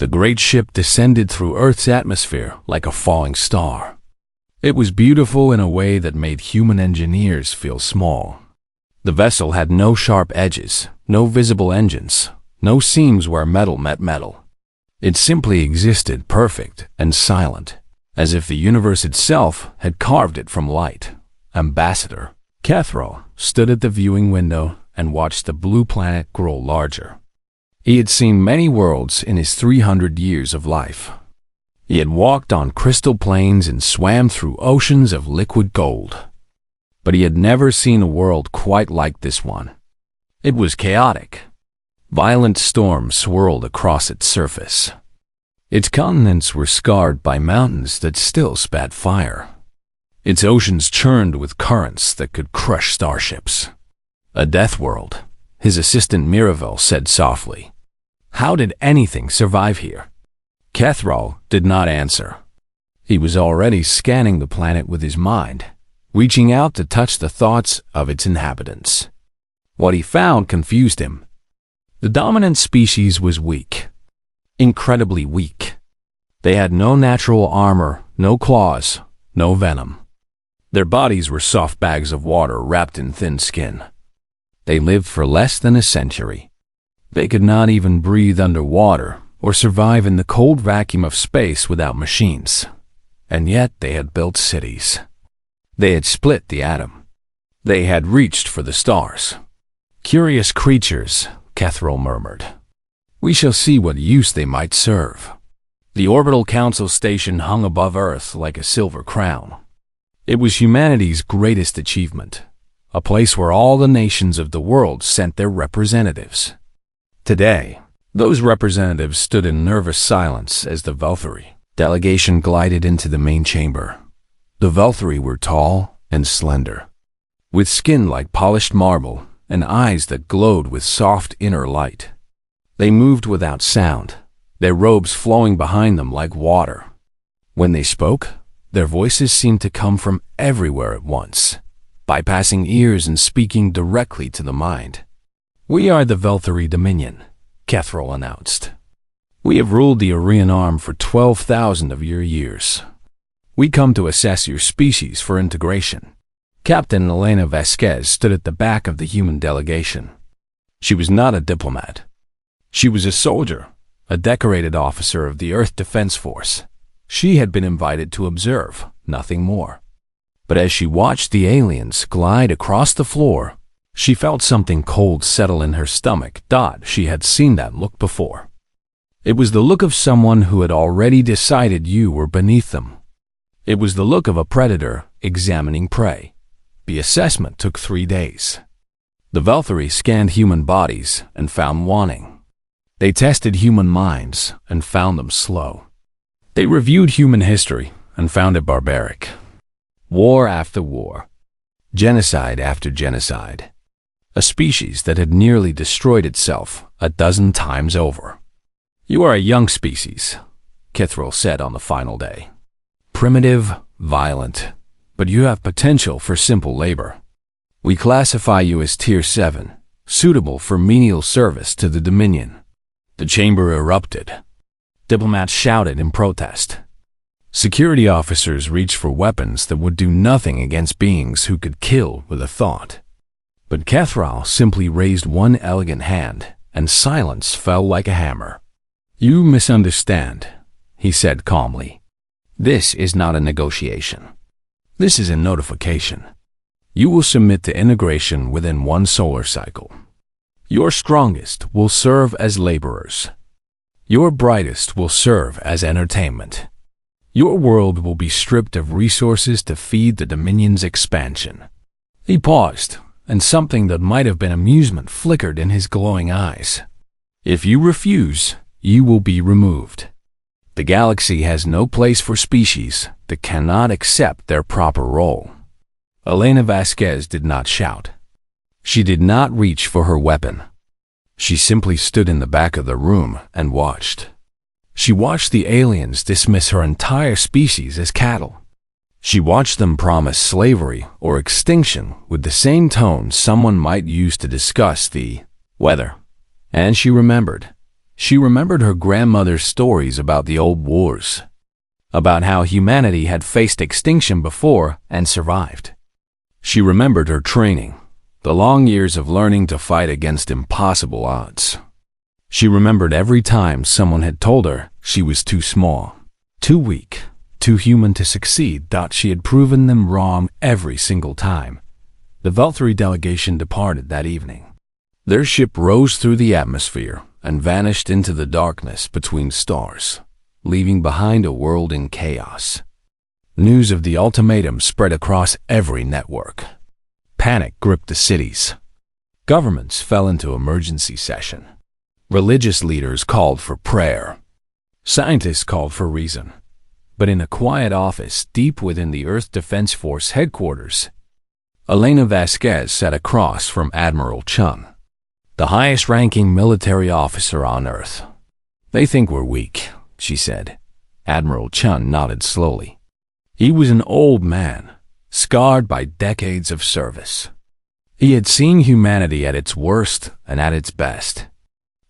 The great ship descended through Earth's atmosphere like a falling star. It was beautiful in a way that made human engineers feel small. The vessel had no sharp edges, no visible engines, no seams where metal met metal. It simply existed perfect and silent, as if the universe itself had carved it from light. Ambassador Kethral stood at the viewing window and watched the blue planet grow larger. He had seen many worlds in his 300 years of life. He had walked on crystal plains and swam through oceans of liquid gold. But he had never seen a world quite like this one. It was chaotic. Violent storms swirled across its surface. Its continents were scarred by mountains that still spat fire. Its oceans churned with currents that could crush starships. A death world, his assistant Miravel said softly. How did anything survive here? Kethral did not answer. He was already scanning the planet with his mind, reaching out to touch the thoughts of its inhabitants. What he found confused him. The dominant species was weak. Incredibly weak. They had no natural armor, no claws, no venom. Their bodies were soft bags of water wrapped in thin skin. They lived for less than a century. They could not even breathe underwater or survive in the cold vacuum of space without machines. And yet they had built cities. They had split the atom. They had reached for the stars. Curious creatures, Kethral murmured. We shall see what use they might serve. The orbital council station hung above Earth like a silver crown. It was humanity's greatest achievement, a place where all the nations of the world sent their representatives. Today, those representatives stood in nervous silence as the Velthari delegation glided into the main chamber. The Velthari were tall and slender, with skin like polished marble and eyes that glowed with soft inner light. They moved without sound, their robes flowing behind them like water. When they spoke, their voices seemed to come from everywhere at once, bypassing ears and speaking directly to the mind. We are the Velthari Dominion, Kethral announced. We have ruled the Orion Arm for 12,000 of your years. We come to assess your species for integration. Captain Elena Vasquez stood at the back of the human delegation. She was not a diplomat. She was a soldier, a decorated officer of the Earth Defense Force. She had been invited to observe, nothing more. But as she watched the aliens glide across the floor, she felt something cold settle in her stomach. She had seen that look before. It was the look of someone who had already decided you were beneath them. It was the look of a predator examining prey. The assessment took 3 days. The Velthari scanned human bodies and found wanting. They tested human minds and found them slow. They reviewed human history and found it barbaric. War after war. Genocide after genocide. A species that had nearly destroyed itself a dozen times over. You are a young species, Kethral said on the final day. Primitive, violent, but you have potential for simple labor. We classify you as Tier 7, suitable for menial service to the Dominion. The chamber erupted. Diplomats shouted in protest. Security officers reached for weapons that would do nothing against beings who could kill with a thought. But Kethral simply raised one elegant hand, and silence fell like a hammer. You misunderstand, he said calmly. This is not a negotiation. This is a notification. You will submit to integration within 1 solar cycle. Your strongest will serve as laborers. Your brightest will serve as entertainment. Your world will be stripped of resources to feed the Dominion's expansion. He paused, and something that might have been amusement flickered in his glowing eyes. If you refuse, you will be removed. The galaxy has no place for species that cannot accept their proper role. Elena Vasquez did not shout. She did not reach for her weapon. She simply stood in the back of the room and watched. She watched the aliens dismiss her entire species as cattle. She watched them promise slavery or extinction with the same tone someone might use to discuss the weather. And she remembered, She remembered her grandmother's stories about the old wars, about how humanity had faced extinction before and survived. She remembered her training, the long years of learning to fight against impossible odds. She remembered every time someone had told her she was too small, too weak, too human to succeed. She had proven them wrong every single time. The Valkyrie delegation departed that evening. Their ship rose through the atmosphere and vanished into the darkness between stars, leaving behind a world in chaos. News of the ultimatum spread across every network. Panic gripped the cities. Governments fell into emergency session. Religious leaders called for prayer. Scientists called for reason. But in a quiet office deep within the Earth Defense Force headquarters, Elena Vasquez sat across from Admiral Chun, the highest-ranking military officer on Earth. "They think we're weak," she said. Admiral Chun nodded slowly. He was an old man, scarred by decades of service. He had seen humanity at its worst and at its best.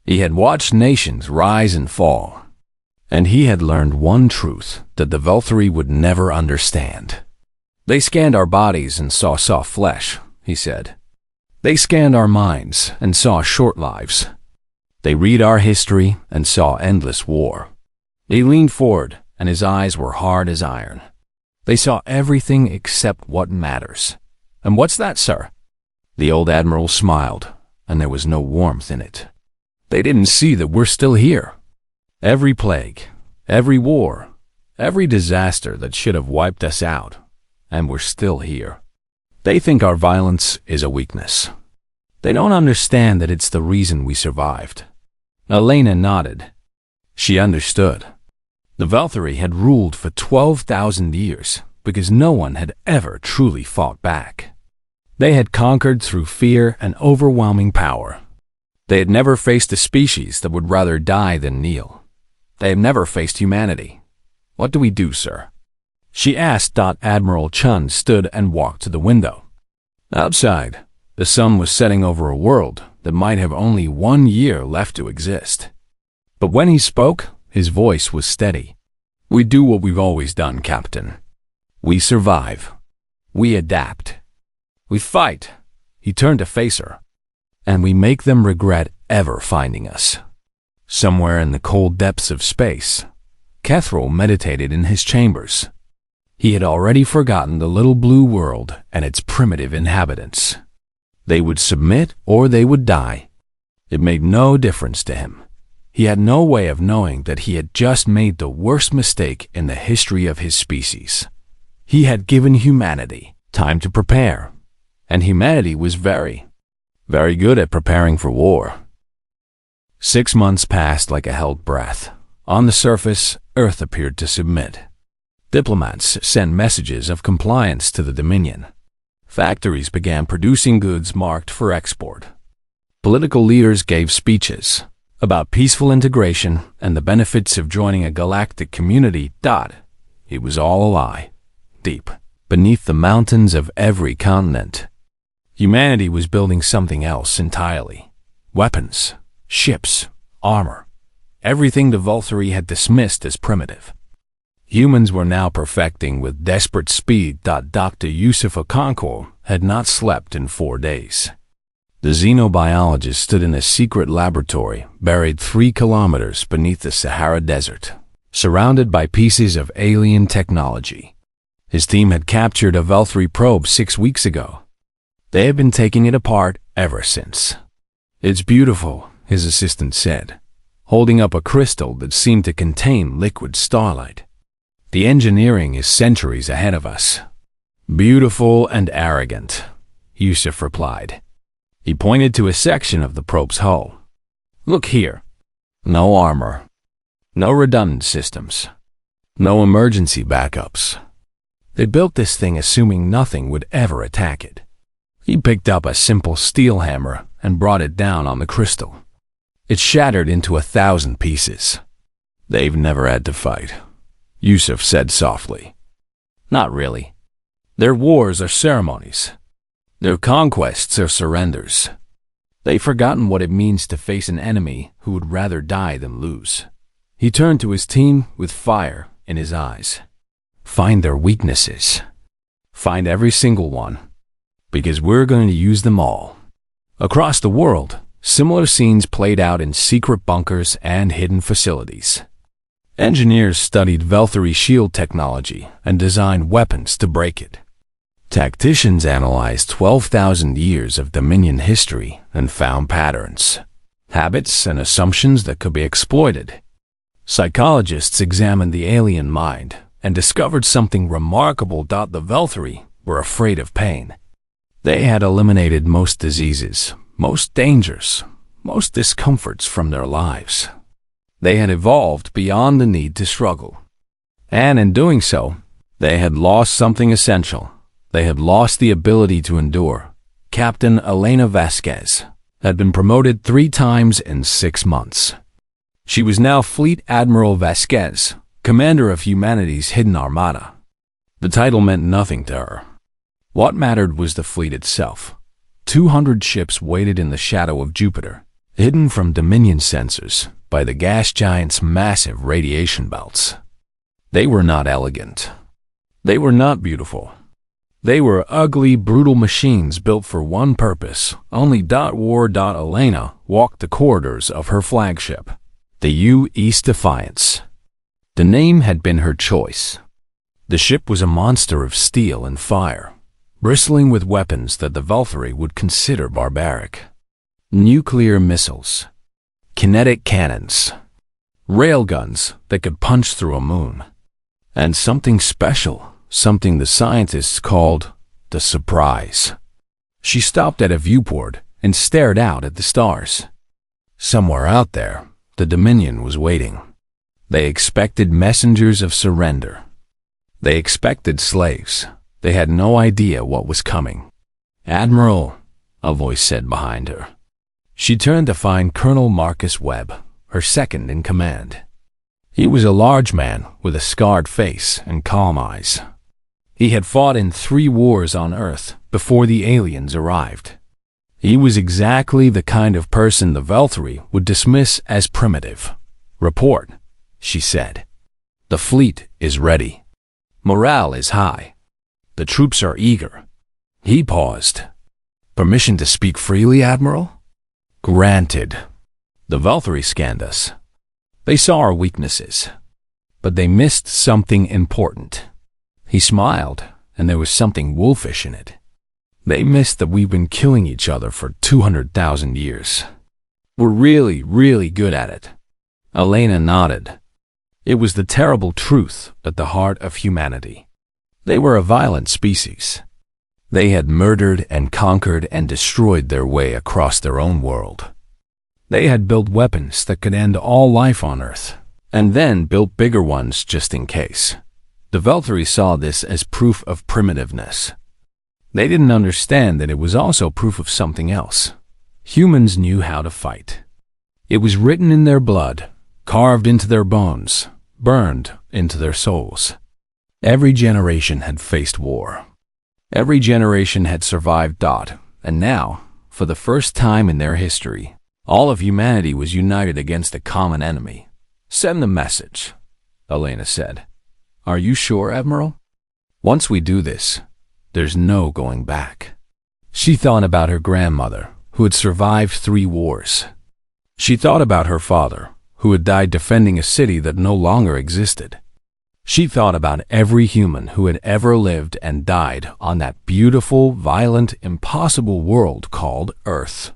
He had watched nations rise and fall, and he had learned one truth that the Valkyrie would never understand. "They scanned our bodies and saw soft flesh," he said. "They scanned our minds and saw short lives. They read our history and saw endless war." He leaned forward, and his eyes were hard as iron. "They saw everything except what matters." "And what's that, sir?" The old admiral smiled, and there was no warmth in it. "They didn't see that we're still here. Every plague, every war, every disaster that should have wiped us out, and we're still here. They think our violence is a weakness. They don't understand that it's the reason we survived." Elena nodded. She understood. The Valkyrie had ruled for 12,000 years because no one had ever truly fought back. They had conquered through fear and overwhelming power. They had never faced a species that would rather die than kneel. They had never faced humanity. "What do we do, sir?" she asked. Admiral Chun stood and walked to the window. Outside, the sun was setting over a world that might have only 1 year left to exist. But when he spoke, his voice was steady. "We do what we've always done, Captain. We survive. We adapt. We fight." He turned to face her. "And we make them regret ever finding us." Somewhere in the cold depths of space, Kethril meditated in his chambers. He had already forgotten the little blue world and its primitive inhabitants. They would submit or they would die. It made no difference to him. He had no way of knowing that he had just made the worst mistake in the history of his species. He had given humanity time to prepare, and humanity was very good at preparing for war. 6 months passed like a held breath. On the surface, Earth appeared to submit. Diplomats sent messages of compliance to the Dominion. Factories began producing goods marked for export. Political leaders gave speeches about peaceful integration and the benefits of joining a galactic community. It was all a lie. Deep beneath the mountains of every continent, humanity was building something else entirely. Weapons, ships, armor, everything the Valkyrie had dismissed as primitive. Humans were now perfecting with desperate speed. Dr. Yusuf Okonkwo had not slept in 4 days. The xenobiologist stood in a secret laboratory buried 3 kilometers beneath the Sahara Desert, surrounded by pieces of alien technology. His team had captured a Valkyrie probe 6 weeks ago. They had been taking it apart ever since. "It's beautiful," his assistant said, holding up a crystal that seemed to contain liquid starlight. "The engineering is centuries ahead of us." "Beautiful and arrogant," Yusuf replied. He pointed to a section of the probe's hull. "Look here. No armor. No redundant systems. No emergency backups. They built this thing assuming nothing would ever attack it." He picked up a simple steel hammer and brought it down on the crystal. It shattered into 1,000 pieces. "They've never had to fight," Yusuf said softly. "Not really. Their wars are ceremonies. Their conquests are surrenders. They've forgotten what it means to face an enemy who would rather die than lose. He turned to his team with fire in his eyes. Find their weaknesses. Find every single one. Because we're going to use them all. Across the world, similar scenes played out in secret bunkers and hidden facilities. Engineers studied Velthury shield technology and designed weapons to break it. Tacticians analyzed 12,000 years of Dominion history and found patterns, habits, and assumptions that could be exploited. Psychologists examined the alien mind and discovered something remarkable. The Velthury were afraid of pain. They had eliminated most diseases, most dangers, most discomforts from their lives. They had evolved beyond the need to struggle. And in doing so, they had lost something essential. They had lost the ability to endure. Captain Elena Vasquez had been promoted 3 times in 6 months. She was now Fleet Admiral Vasquez, commander of humanity's hidden armada. The title meant nothing to her. What mattered was the fleet itself. 200 ships waited in the shadow of Jupiter, hidden from Dominion sensors by the gas giant's massive radiation belts. They were not elegant. They were not beautiful. They were ugly, brutal machines built for one purpose. Only War. Elena walked the corridors of her flagship, the U.S. Defiance. The name had been her choice. The ship was a monster of steel and fire, bristling with weapons that the Velthury would consider barbaric. Nuclear missiles, kinetic cannons, railguns that could punch through a moon, and something special, something the scientists called the surprise. She stopped at a viewport and stared out at the stars. Somewhere out there, the Dominion was waiting. They expected messengers of surrender. They expected slaves. They had no idea what was coming. "Admiral," a voice said behind her. She turned to find Colonel Marcus Webb, her second in command. He was a large man with a scarred face and calm eyes. He had fought in 3 wars on Earth before the aliens arrived. He was exactly the kind of person the Velthury would dismiss as primitive. "Report," she said. "The fleet is ready. Morale is high. The troops are eager." He paused. "Permission to speak freely, Admiral?" "Granted." The Velthury scanned us. They saw our weaknesses, but they missed something important. He smiled, and there was something wolfish in it. They missed that we've been killing each other for 200,000 years. We're really, really good at it. Elena nodded. It was the terrible truth at the heart of humanity. They were a violent species. They had murdered and conquered and destroyed their way across their own world. They had built weapons that could end all life on Earth, and then built bigger ones just in case. The Velthury saw this as proof of primitiveness. They didn't understand that it was also proof of something else. Humans knew how to fight. It was written in their blood, carved into their bones, burned into their souls. Every generation had faced war. Every generation had survived. And now, for the first time in their history, all of humanity was united against a common enemy. "Send the message," Elena said. "Are you sure, Admiral? Once we do this, there's no going back." She thought about her grandmother, who had survived 3 wars. She thought about her father, who had died defending a city that no longer existed. She thought about every human who had ever lived and died on that beautiful, violent, impossible world called Earth.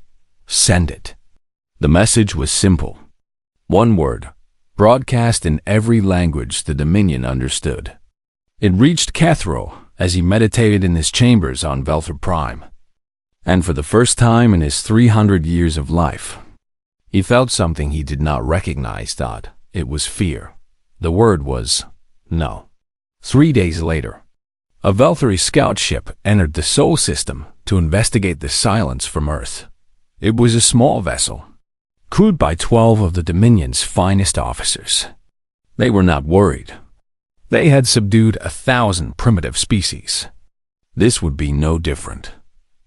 Send it. The message was simple. 1 word, broadcast in every language the Dominion understood. It reached Kethro as he meditated in his chambers on Velthur Prime. And for the first time in his 300 years of life, he felt something he did not recognize. It was fear. The word was no. 3 days later, a Velthury scout ship entered the Sol system to investigate the silence from Earth. It was a small vessel, crewed by 12 of the Dominion's finest officers. They were not worried. They had subdued 1,000 primitive species. This would be no different.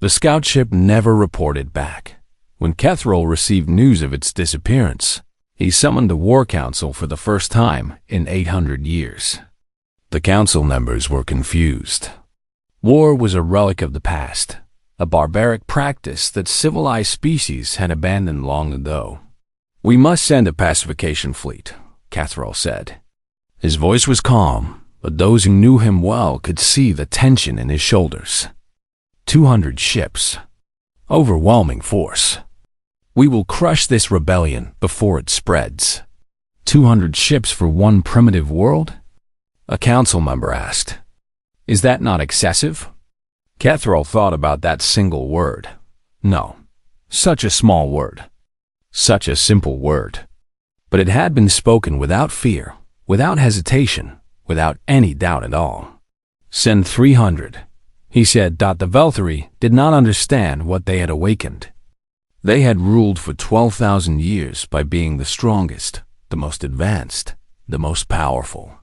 The scout ship never reported back. When Kethril received news of its disappearance, he summoned a war council for the first time in 800 years. The council members were confused. War was a relic of the past, a barbaric practice that civilized species had abandoned long ago. "We must send a pacification fleet," Kethril said. His voice was calm, but those who knew him well could see the tension in his shoulders. 200 ships. Overwhelming force. "We will crush this rebellion before it spreads." 200 ships for one primitive world? A council member asked. Is that not excessive? Kethril thought about that single word. No. Such a small word. Such a simple word. But it had been spoken without fear, without hesitation, without any doubt at all. "Send 300, he said. The Velthari did not understand what they had awakened. They had ruled for 12,000 years by being the strongest, the most advanced, the most powerful.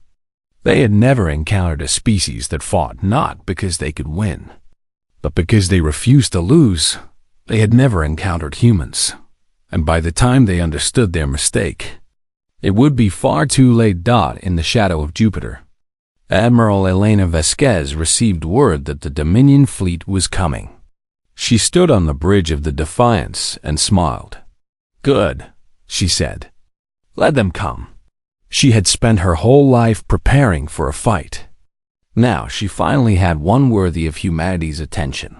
They had never encountered a species that fought not because they could win, but because they refused to lose. They had never encountered humans, and by the time they understood their mistake, it would be far too late. In the shadow of Jupiter, Admiral Elena Vasquez received word that the Dominion fleet was coming. She stood on the bridge of the Defiance and smiled. "Good," she said. "Let them come." She had spent her whole life preparing for a fight. Now she finally had one worthy of humanity's attention.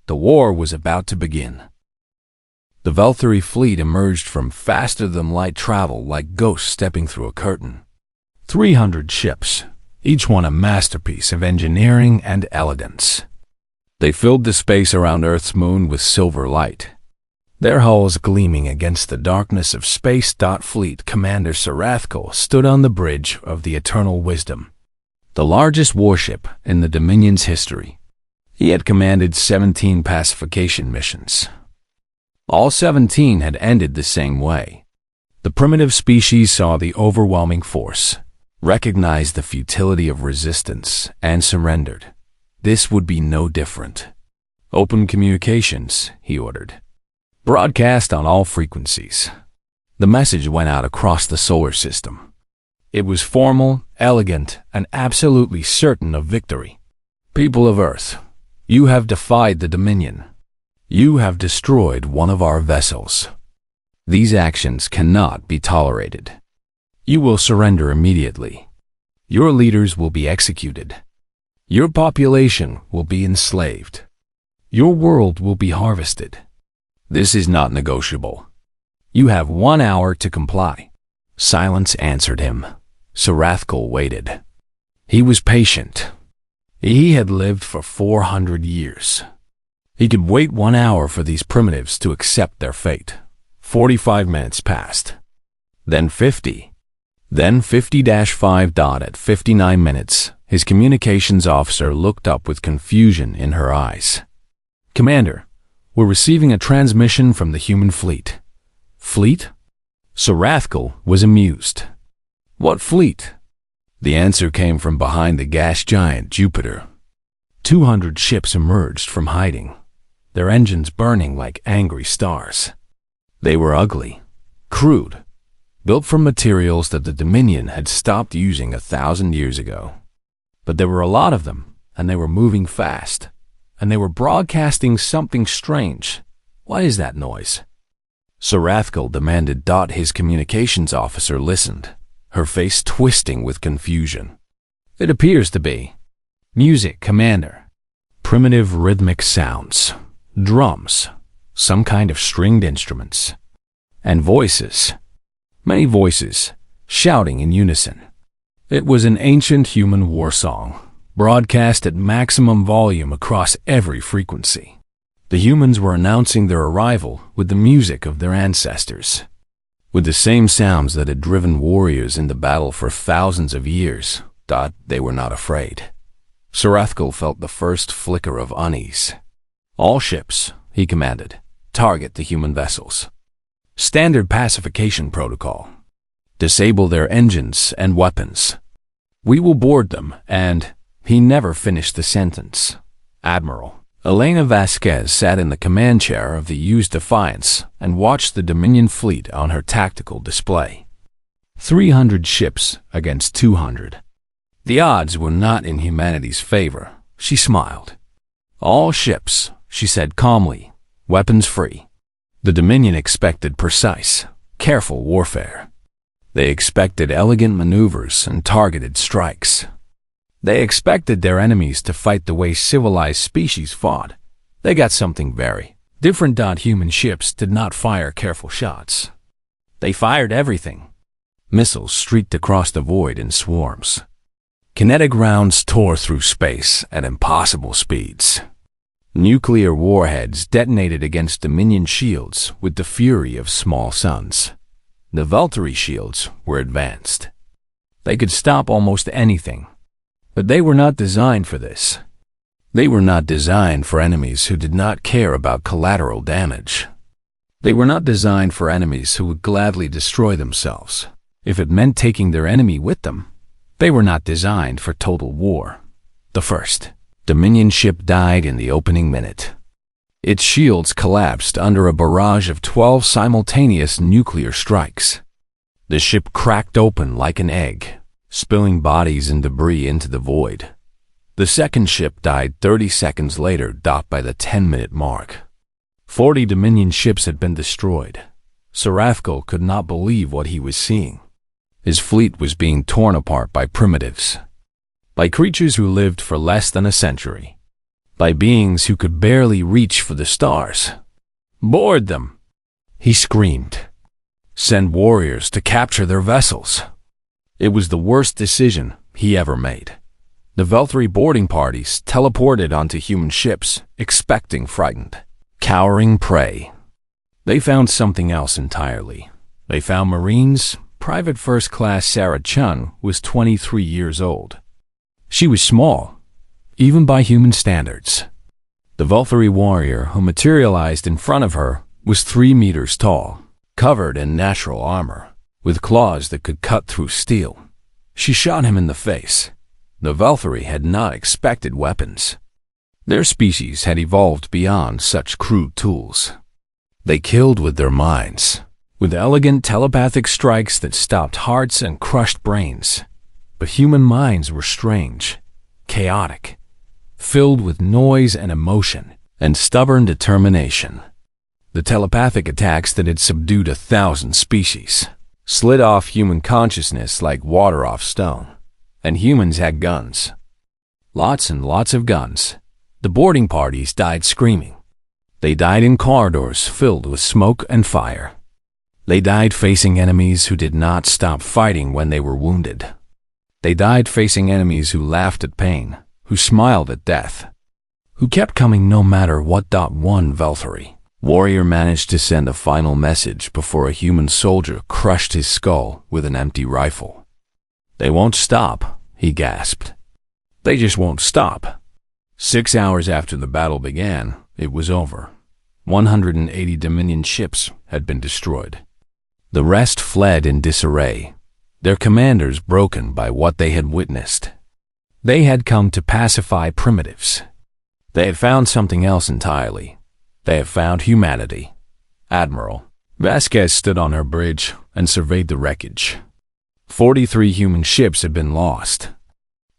The war was about to begin. The Velthari fleet emerged from faster-than-light travel like ghosts stepping through a curtain. 300 ships, each one a masterpiece of engineering and elegance. They filled the space around Earth's moon with silver light, their hulls gleaming against the darkness of space. Fleet Commander Sarathkal stood on the bridge of the Eternal Wisdom, the largest warship in the Dominion's history. He had commanded 17 pacification missions. All 17 had ended the same way. The primitive species saw the overwhelming force, recognized the futility of resistance, and surrendered. This would be no different. "Open communications," he ordered. "Broadcast on all frequencies." The message went out across the solar system. It was formal, elegant, and absolutely certain of victory. "People of Earth, you have defied the Dominion. You have destroyed one of our vessels. These actions cannot be tolerated. You will surrender immediately. Your leaders will be executed. Your population will be enslaved. Your world will be harvested. This is not negotiable. You have 1 hour to comply." Silence answered him. Sarathkal waited. He was patient. He had lived for 400 years. He could wait 1 hour for these primitives to accept their fate. 45 minutes passed. Then 50. Then 50-5. At 59 minutes, his communications officer looked up with confusion in her eyes. "Commander, we're receiving a transmission from the human fleet." "Fleet?" Sarathkal was amused. "What fleet?" The answer came from behind the gas giant Jupiter. 200 ships emerged from hiding, their engines burning like angry stars. They were ugly, crude, built from materials that the Dominion had stopped using 1,000 years ago. But there were a lot of them, and they were moving fast, and they were broadcasting something strange. "What is that noise?" Sarathkal demanded. His communications officer listened, her face twisting with confusion. "It appears to be music, Commander. Primitive rhythmic sounds, drums, some kind of stringed instruments, and voices. Many voices, shouting in unison. It was an ancient human war song, broadcast at maximum volume across every frequency. The humans were announcing their arrival with the music of their ancestors, with the same sounds that had driven warriors into battle for thousands of years. They were not afraid. Sarathkal felt the first flicker of unease. "All ships," he commanded, "target the human vessels. Standard pacification protocol. Disable their engines and weapons. We will board them and—" He never finished the sentence. "Admiral," Elena Vasquez sat in the command chair of the used Defiance and watched the Dominion fleet on her tactical display. 300 ships against 200. The odds were not in humanity's favor. She smiled. All ships, she said calmly, weapons-free. The Dominion expected precise, careful warfare. They expected elegant maneuvers and targeted strikes. They expected their enemies to fight the way civilized species fought. They got something very different. Human ships did not fire careful shots. They fired everything. Missiles streaked across the void in swarms. Kinetic rounds tore through space at impossible speeds. Nuclear warheads detonated against Dominion shields with the fury of small suns. The Valkyrie shields were advanced. They could stop almost anything. But they were not designed for this. They were not designed for enemies who did not care about collateral damage. They were not designed for enemies who would gladly destroy themselves, if it meant taking their enemy with them. They were not designed for total war. The first Dominion ship died in the opening minute. Its shields collapsed under a barrage of 12 simultaneous nuclear strikes. The ship cracked open like an egg, spilling bodies and debris into the void. The second ship died 30 seconds later. By the 10-minute mark, 40 Dominion ships had been destroyed. Seraphko could not believe what he was seeing. His fleet was being torn apart by primitives, by creatures who lived for less than a century, by beings who could barely reach for the stars. Board them, he screamed. Send warriors to capture their vessels. It was the worst decision he ever made. The Valkyrie boarding parties teleported onto human ships, expecting frightened, cowering prey. They found something else entirely. They found Marines. Private First Class Sarah Chun was 23 years old. She was small, even by human standards. The Valkyrie warrior who materialized in front of her was 3 meters tall, covered in natural armor, with claws that could cut through steel. She shot him in the face. The Valkyrie had not expected weapons. Their species had evolved beyond such crude tools. They killed with their minds, with elegant telepathic strikes that stopped hearts and crushed brains. But human minds were strange, chaotic, filled with noise and emotion, and stubborn determination. The telepathic attacks that had subdued 1,000 species slid off human consciousness like water off stone. And humans had guns. Lots and lots of guns. The boarding parties died screaming. They died in corridors filled with smoke and fire. They died facing enemies who did not stop fighting when they were wounded. They died facing enemies who laughed at pain, who smiled at death, who kept coming no matter what. One Valkyrie warrior managed to send a final message before a human soldier crushed his skull with an empty rifle. "They won't stop," he gasped. "They just won't stop." 6 hours after the battle began, it was over. 180 Dominion ships had been destroyed. The rest fled in disarray, their commanders broken by what they had witnessed. They had come to pacify primitives. They had found something else entirely. They had found humanity. Admiral Vasquez stood on her bridge and surveyed the wreckage. 43 human ships had been lost.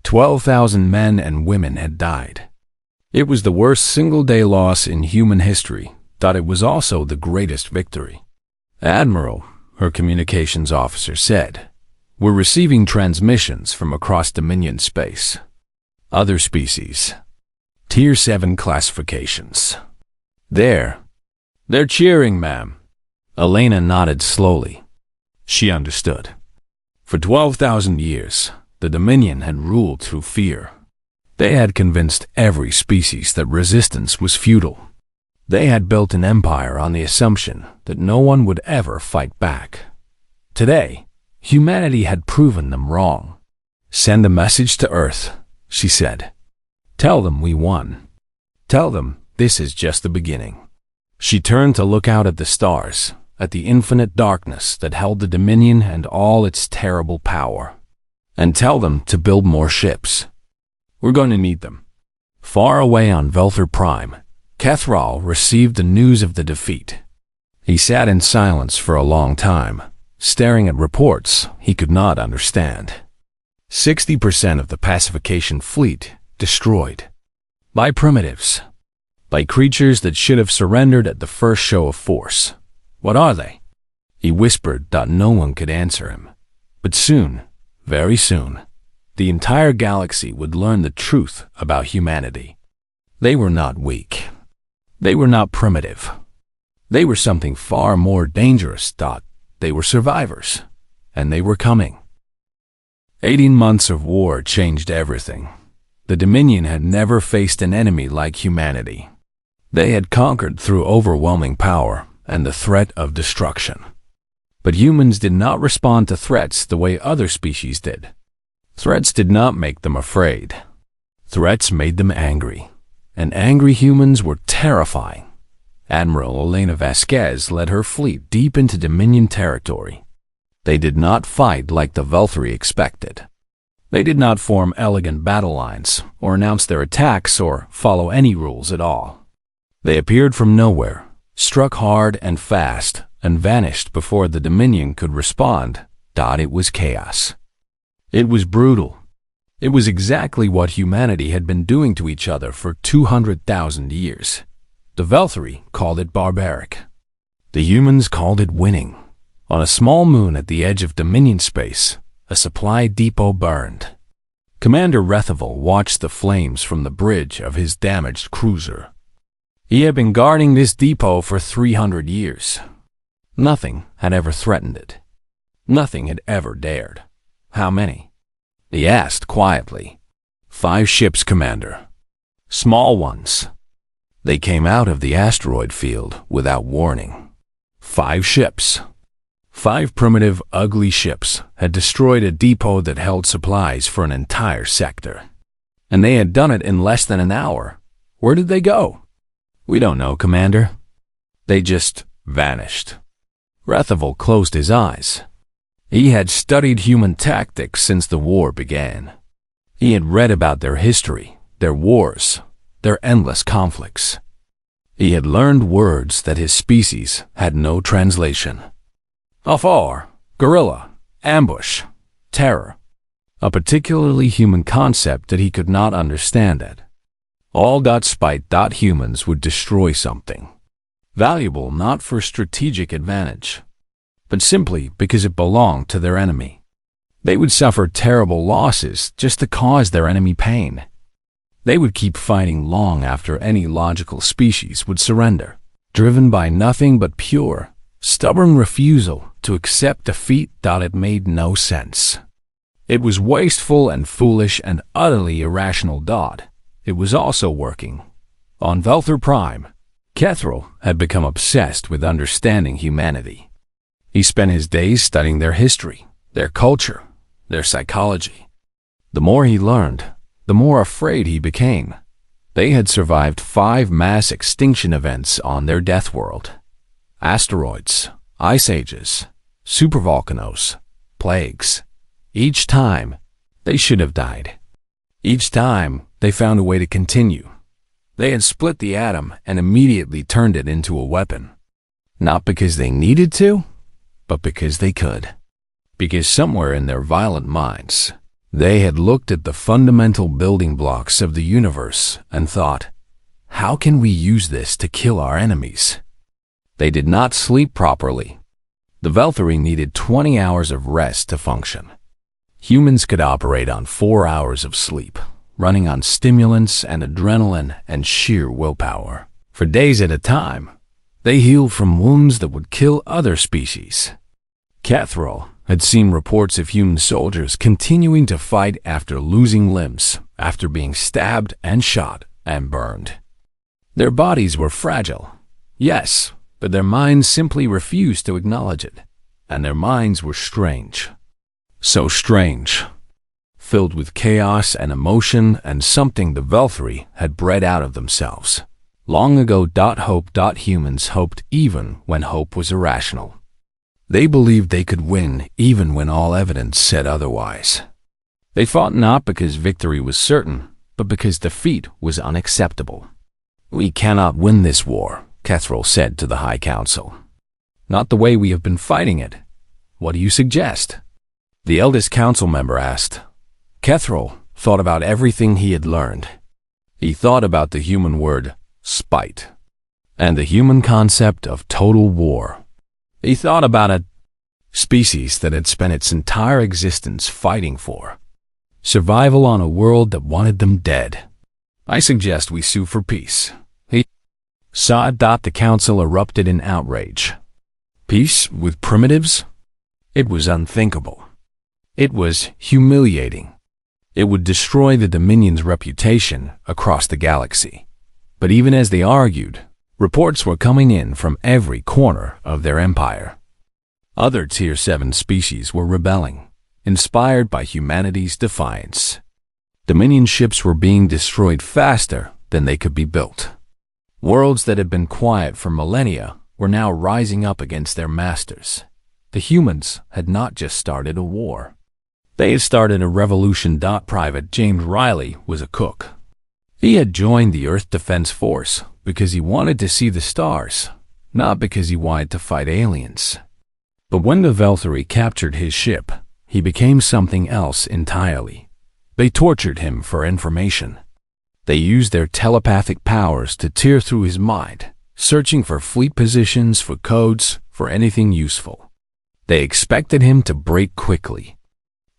12,000 men and women had died. It was the worst single-day loss in human history. It was also the greatest victory. "Admiral," her communications officer said, "we're receiving transmissions from across Dominion space. Other species. Tier 7 classifications. They're cheering, ma'am." Elena nodded slowly. She understood. For 12,000 years, the Dominion had ruled through fear. They had convinced every species that resistance was futile. They had built an empire on the assumption that no one would ever fight back. Today, humanity had proven them wrong. "Send a message to Earth," she said. "Tell them we won. Tell them this is just the beginning." She turned to look out at the stars, at the infinite darkness that held the Dominion and all its terrible power. "And tell them to build more ships. We're going to need them. Far away on Velthor Prime, Kethral received the news of the defeat. He sat in silence for a long time, staring at reports he could not understand. 60% of the pacification fleet destroyed. By primitives. By creatures that should have surrendered at the first show of force. What are they? He whispered that no one could answer him. But soon, very soon, the entire galaxy would learn the truth about humanity. They were not weak. They were not primitive. They were something far more dangerous. They were survivors, and they were coming. 18 months of war changed everything. The Dominion had never faced an enemy like humanity. They had conquered through overwhelming power and the threat of destruction. But humans did not respond to threats the way other species did. Threats did not make them afraid. Threats made them angry, and angry humans were terrifying. Admiral Elena Vasquez led her fleet deep into Dominion territory. They did not fight like the Velthori expected. They did not form elegant battle lines, or announce their attacks, or follow any rules at all. They appeared from nowhere, struck hard and fast, and vanished before the Dominion could respond. It was chaos. It was brutal. It was exactly what humanity had been doing to each other for 200,000 years. The Velthori called it barbaric. The humans called it winning. On a small moon at the edge of Dominion space, a supply depot burned. Commander Rethaval watched the flames from the bridge of his damaged cruiser. He had been guarding this depot for 300 years. Nothing had ever threatened it. Nothing had ever dared. How many? He asked quietly. 5 ships, Commander. Small ones. They came out of the asteroid field without warning. 5 ships. 5 primitive, ugly ships had destroyed a depot that held supplies for an entire sector. And they had done it in less than an hour. Where did they go? We don't know, Commander. They just vanished. Rethaval closed his eyes. He had studied human tactics since the war began. He had read about their history, their wars, their endless conflicts. He had learned words that his species had no translation. Afar, guerrilla, ambush, terror. A particularly human concept that he could not understand it. All spite humans would destroy something. Valuable not for strategic advantage, but simply because it belonged to their enemy. They would suffer terrible losses just to cause their enemy pain. They would keep fighting long after any logical species would surrender, driven by nothing but pure, stubborn refusal to accept defeat. It made no sense. It was wasteful and foolish and utterly irrational. It was also working. On Velthor Prime, Kethral had become obsessed with understanding humanity. He spent his days studying their history, their culture, their psychology. The more he learned, the more afraid he became. They had survived 5 mass extinction events on their death world. Asteroids, ice ages, supervolcanoes, plagues. Each time, they should have died. Each time, they found a way to continue. They had split the atom and immediately turned it into a weapon. Not because they needed to, but because they could. Because somewhere in their violent minds, they had looked at the fundamental building blocks of the universe and thought, how can we use this to kill our enemies? They did not sleep properly. The Velthori needed 20 hours of rest to function. Humans could operate on 4 hours of sleep, running on stimulants and adrenaline and sheer willpower. For days at a time, they healed from wounds that would kill other species. Kethral had seen reports of human soldiers continuing to fight after losing limbs, after being stabbed and shot and burned. Their bodies were fragile, yes, but their minds simply refused to acknowledge it, and their minds were strange. So strange, filled with chaos and emotion and something the Velthori had bred out of themselves. Long ago. Humans hoped even when hope was irrational. They believed they could win even when all evidence said otherwise. They fought not because victory was certain, but because defeat was unacceptable. "We cannot win this war," Kethril said to the High Council. "Not the way we have been fighting it. What do you suggest?" The eldest council member asked. Kethril thought about everything he had learned. He thought about the human word, spite, and the human concept of total war. He thought about a species that had spent its entire existence fighting for survival on a world that wanted them dead. "I suggest we sue for peace." He saw that the council erupted in outrage. Peace with primitives? It was unthinkable. It was humiliating. It would destroy the Dominion's reputation across the galaxy. But even as they argued, reports were coming in from every corner of their empire. Other Tier 7 species were rebelling, inspired by humanity's defiance. Dominion ships were being destroyed faster than they could be built. Worlds that had been quiet for millennia were now rising up against their masters. The humans had not just started a war. They had started a revolution. Private James Riley was a cook. He had joined the Earth Defense Force because he wanted to see the stars, not because he wanted to fight aliens. But when the Velthari captured his ship, he became something else entirely. They tortured him for information. They used their telepathic powers to tear through his mind, searching for fleet positions, for codes, for anything useful. They expected him to break quickly.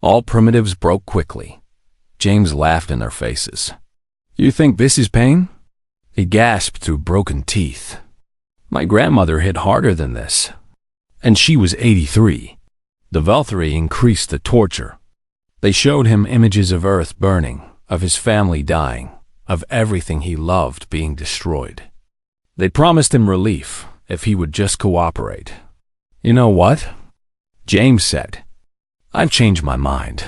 All primitives broke quickly. James laughed in their faces. "You think this is pain?" He gasped through broken teeth. "My grandmother hit harder than this. And she was 83. The Velthari increased the torture. They showed him images of Earth burning, of his family dying, of everything he loved being destroyed. They promised him relief if he would just cooperate. "You know what?" James said. "I've changed my mind.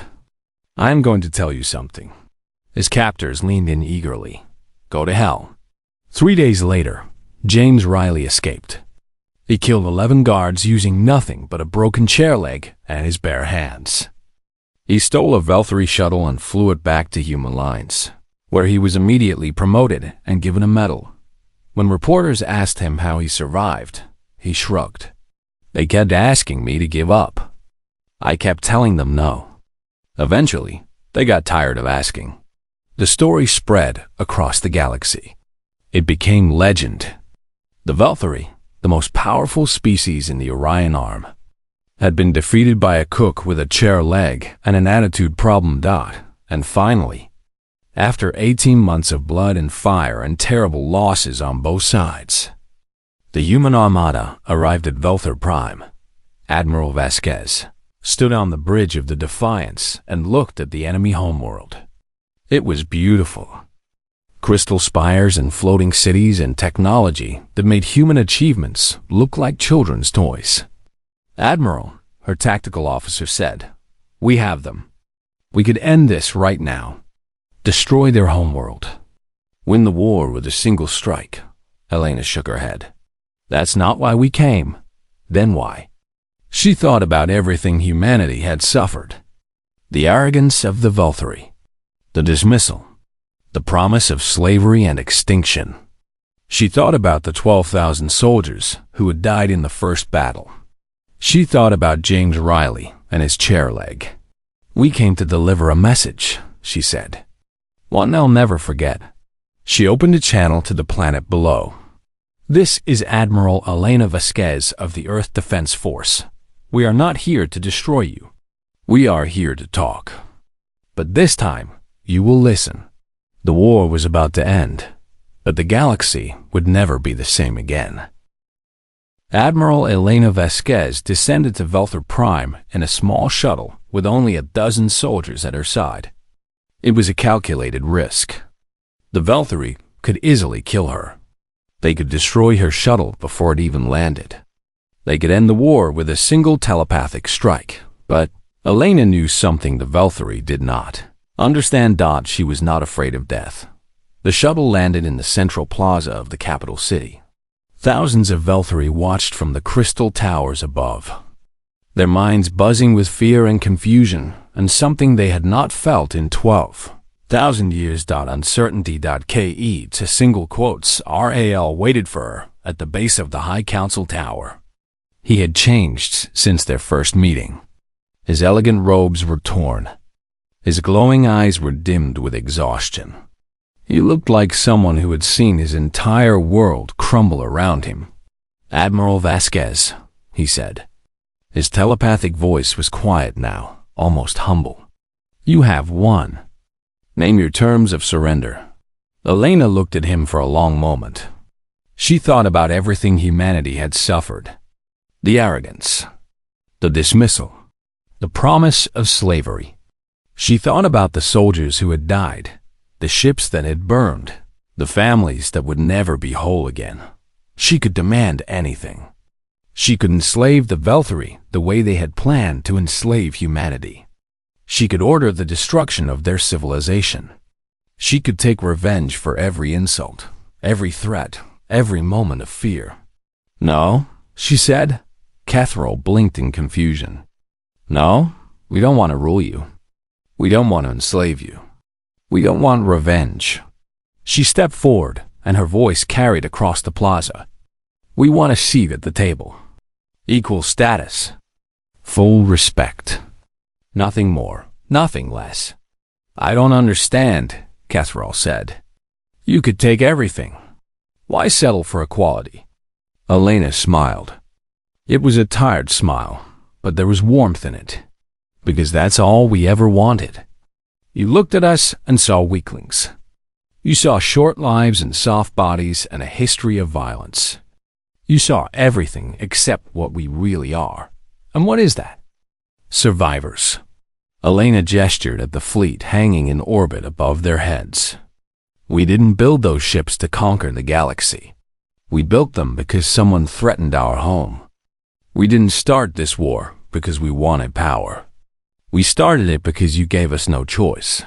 I'm going to tell you something." His captors leaned in eagerly. "Go to hell." 3 days later, James Riley escaped. He killed 11 guards using nothing but a broken chair leg and his bare hands. He stole a Velthari shuttle and flew it back to human lines, where he was immediately promoted and given a medal. When reporters asked him how he survived, he shrugged. "They kept asking me to give up. I kept telling them no. Eventually, they got tired of asking." The story spread across the galaxy. It became legend. The Velthari, the most powerful species in the Orion Arm, had been defeated by a cook with a chair leg and an attitude problem. And finally, after 18 months of blood and fire and terrible losses on both sides, the human armada arrived at Velthar Prime. Admiral Vasquez stood on the bridge of the Defiance and looked at the enemy homeworld. It was beautiful. Crystal spires and floating cities and technology that made human achievements look like children's toys. "Admiral," her tactical officer said, "we have them. We could end this right now. Destroy their homeworld. Win the war with a single strike." Helena shook her head. "That's not why we came." Then why? She thought about everything humanity had suffered. The arrogance of the Velthari, the dismissal, the promise of slavery and extinction. She thought about the 12,000 soldiers who had died in the first battle. She thought about James Riley and his chair leg. "We came to deliver a message," she said. "One they'll never forget." She opened a channel to the planet below. "This is Admiral Elena Vasquez of the Earth Defense Force. We are not here to destroy you. We are here to talk. But this time, you will listen." The war was about to end, but the galaxy would never be the same again. Admiral Elena Vasquez descended to Velthar Prime in a small shuttle with only a dozen soldiers at her side. It was a calculated risk. The Velthari could easily kill her. They could destroy her shuttle before it even landed. They could end the war with a single telepathic strike. But Elena knew something the Velthari did not. Understand. She was not afraid of death. The shuttle landed in the central plaza of the capital city. Thousands of Velthari watched from the crystal towers above, their minds buzzing with fear and confusion, and something they had not felt in 12 Thousand years. Uncertainty. Ke to single quotes RAL waited for her at the base of the High Council Tower. He had changed since their first meeting. His elegant robes were torn. His glowing eyes were dimmed with exhaustion. He looked like someone who had seen his entire world crumble around him. "Admiral Vasquez," he said. His telepathic voice was quiet now, almost humble. "You have won. Name your terms of surrender." Elena looked at him for a long moment. She thought about everything humanity had suffered. The arrogance, the dismissal, the promise of slavery. She thought about the soldiers who had died, the ships that had burned, the families that would never be whole again. She could demand anything. She could enslave the Velthari the way they had planned to enslave humanity. She could order the destruction of their civilization. She could take revenge for every insult, every threat, every moment of fear. "No," she said. Catherall blinked in confusion. "No, we don't want to rule you. We don't want to enslave you. We don't want revenge." She stepped forward, and her voice carried across the plaza. "We want a seat at the table. Equal status. Full respect. Nothing more, nothing less." "I don't understand," Catherall said. "You could take everything. Why settle for equality?" Elena smiled. It was a tired smile, but there was warmth in it. "Because that's all we ever wanted. You looked at us and saw weaklings. You saw short lives and soft bodies and a history of violence. You saw everything except what we really are. And what is that? Survivors." Elena gestured at the fleet hanging in orbit above their heads. "We didn't build those ships to conquer the galaxy. We built them because someone threatened our home. We didn't start this war because we wanted power. We started it because you gave us no choice."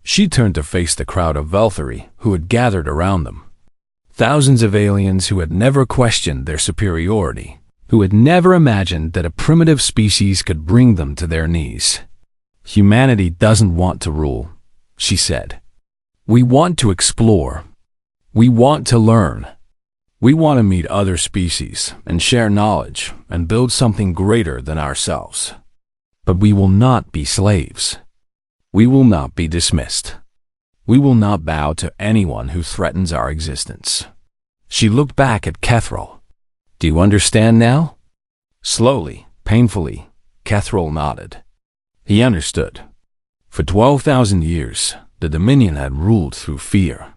She turned to face the crowd of Velthari who had gathered around them. Thousands of aliens who had never questioned their superiority, who had never imagined that a primitive species could bring them to their knees. "Humanity doesn't want to rule," she said. "We want to explore. We want to learn. We want to meet other species and share knowledge and build something greater than ourselves. But we will not be slaves. We will not be dismissed. We will not bow to anyone who threatens our existence." She looked back at Catherall. "Do you understand now?" Slowly, painfully, Catherall nodded. He understood. For 12,000 years, the Dominion had ruled through fear.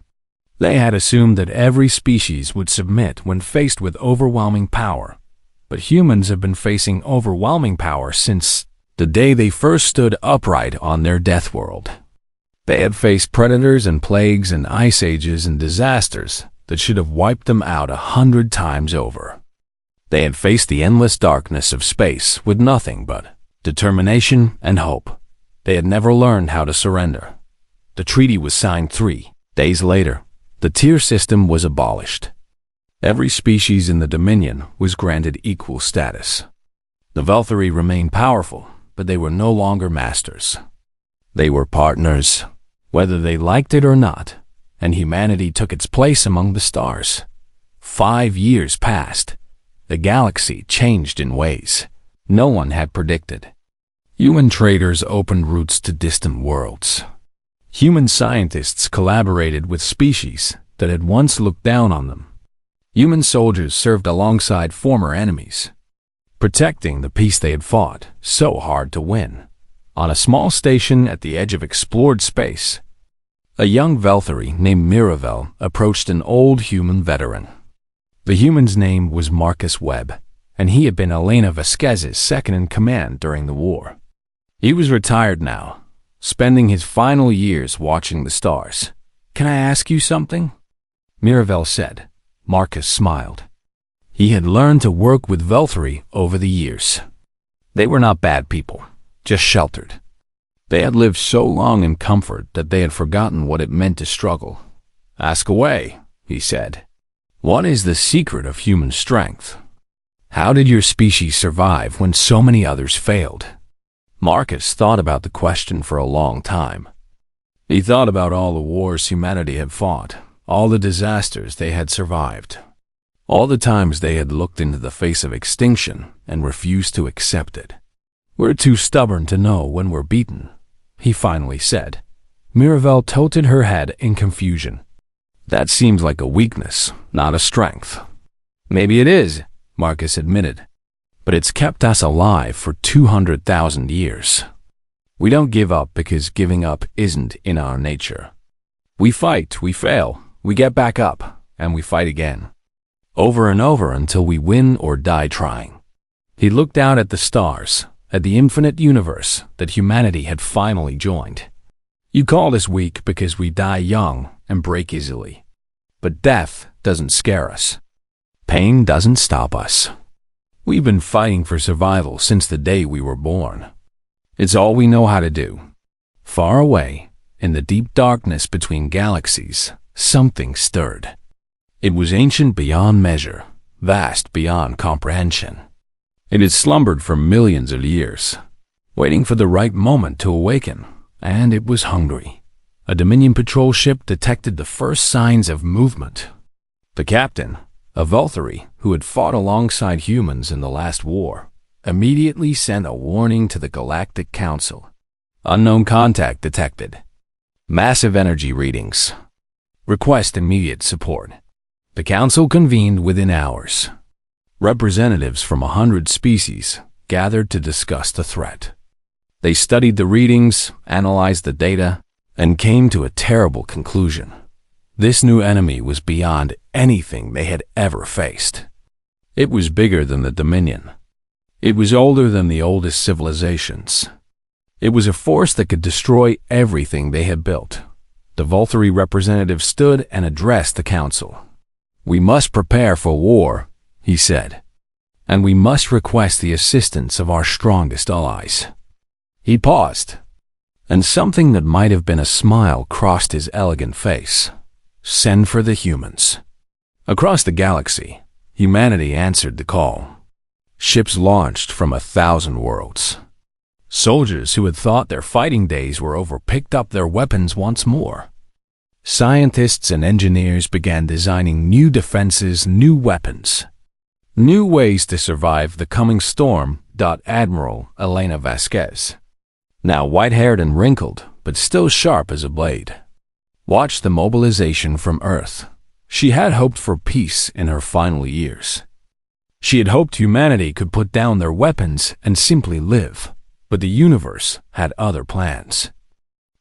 They had assumed that every species would submit when faced with overwhelming power. But humans have been facing overwhelming power since the day they first stood upright on their death world. They had faced predators and plagues and ice ages and disasters that should have wiped them out 100 times over. They had faced the endless darkness of space with nothing but determination and hope. They had never learned how to surrender. The treaty was signed 3 days later. The tier system was abolished. Every species in the Dominion was granted equal status. The Velthari remained powerful, but they were no longer masters. They were partners, whether they liked it or not, and humanity took its place among the stars. 5 years passed. The galaxy changed in ways no one had predicted. Human traders opened routes to distant worlds. Human scientists collaborated with species that had once looked down on them. Human soldiers served alongside former enemies, protecting the peace they had fought so hard to win. On a small station at the edge of explored space, a young Velthari named Miravel approached an old human veteran. The human's name was Marcus Webb, and he had been Elena Vasquez's second-in-command during the war. He was retired now, spending his final years watching the stars. "Can I ask you something?" Miravel said. Marcus smiled. He had learned to work with Velthari over the years. They were not bad people, just sheltered. They had lived so long in comfort that they had forgotten what it meant to struggle. "Ask away," he said. "What is the secret of human strength? How did your species survive when so many others failed?" Marcus thought about the question for a long time. He thought about all the wars humanity had fought, all the disasters they had survived, all the times they had looked into the face of extinction and refused to accept it. "We're too stubborn to know when we're beaten," he finally said. Mirabelle tilted her head in confusion. "That seems like a weakness, not a strength." "Maybe it is," Marcus admitted, "but it's kept us alive for 200,000 years. We don't give up because giving up isn't in our nature. We fight, we fail, we get back up, and we fight again. Over and over until we win or die trying." He looked out at the stars, at the infinite universe that humanity had finally joined. "You call us weak because we die young and break easily. But death doesn't scare us. Pain doesn't stop us. We've been fighting for survival since the day we were born. It's all we know how to do." Far away, in the deep darkness between galaxies, something stirred. It was ancient beyond measure, vast beyond comprehension. It had slumbered for millions of years, waiting for the right moment to awaken, and it was hungry. A Dominion patrol ship detected the first signs of movement. The captain, a Valkyrie who had fought alongside humans in the last war, immediately sent a warning to the Galactic Council. "Unknown contact detected. Massive energy readings. Request immediate support." The council convened within hours. Representatives from 100 species gathered to discuss the threat. They studied the readings, analyzed the data, and came to a terrible conclusion. This new enemy was beyond anything they had ever faced. It was bigger than the Dominion. It was older than the oldest civilizations. It was a force that could destroy everything they had built. The Valkyrie representative stood and addressed the council. "We must prepare for war," he said, "and we must request the assistance of our strongest allies." He paused, and something that might have been a smile crossed his elegant face. "Send for the humans." Across the galaxy, humanity answered the call. Ships launched from 1,000 worlds. Soldiers who had thought their fighting days were over picked up their weapons once more. Scientists and engineers began designing new defenses, new weapons, new ways to survive the coming storm. Admiral Elena Vasquez, now white-haired and wrinkled, but still sharp as a blade, watched the mobilization from Earth. She had hoped for peace in her final years. She had hoped humanity could put down their weapons and simply live, but the universe had other plans.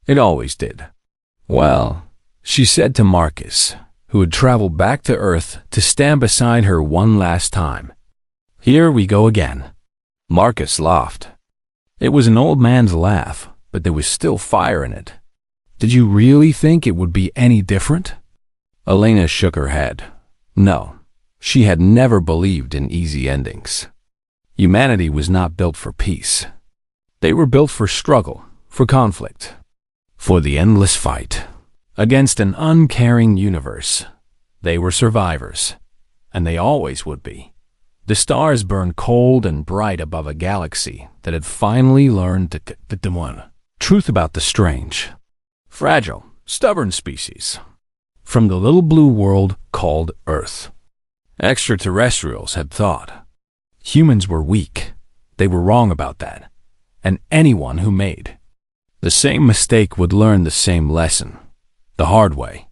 It always did. "Well," she said to Marcus, who had traveled back to Earth to stand beside her one last time. "Here we go again." Marcus laughed. It was an old man's laugh, but there was still fire in it. "Did you really think it would be any different?" Elena shook her head. No, she had never believed in easy endings. Humanity was not built for peace. They were built for struggle, for conflict, for the endless fight against an uncaring universe. They were survivors, and they always would be. The stars burned cold and bright above a galaxy that had finally learned the truth about the strange, fragile, stubborn species from the little blue world called Earth. Extraterrestrials had thought. Humans were weak. They were wrong about that. And anyone who made the same mistake would learn the same lesson, the hard way.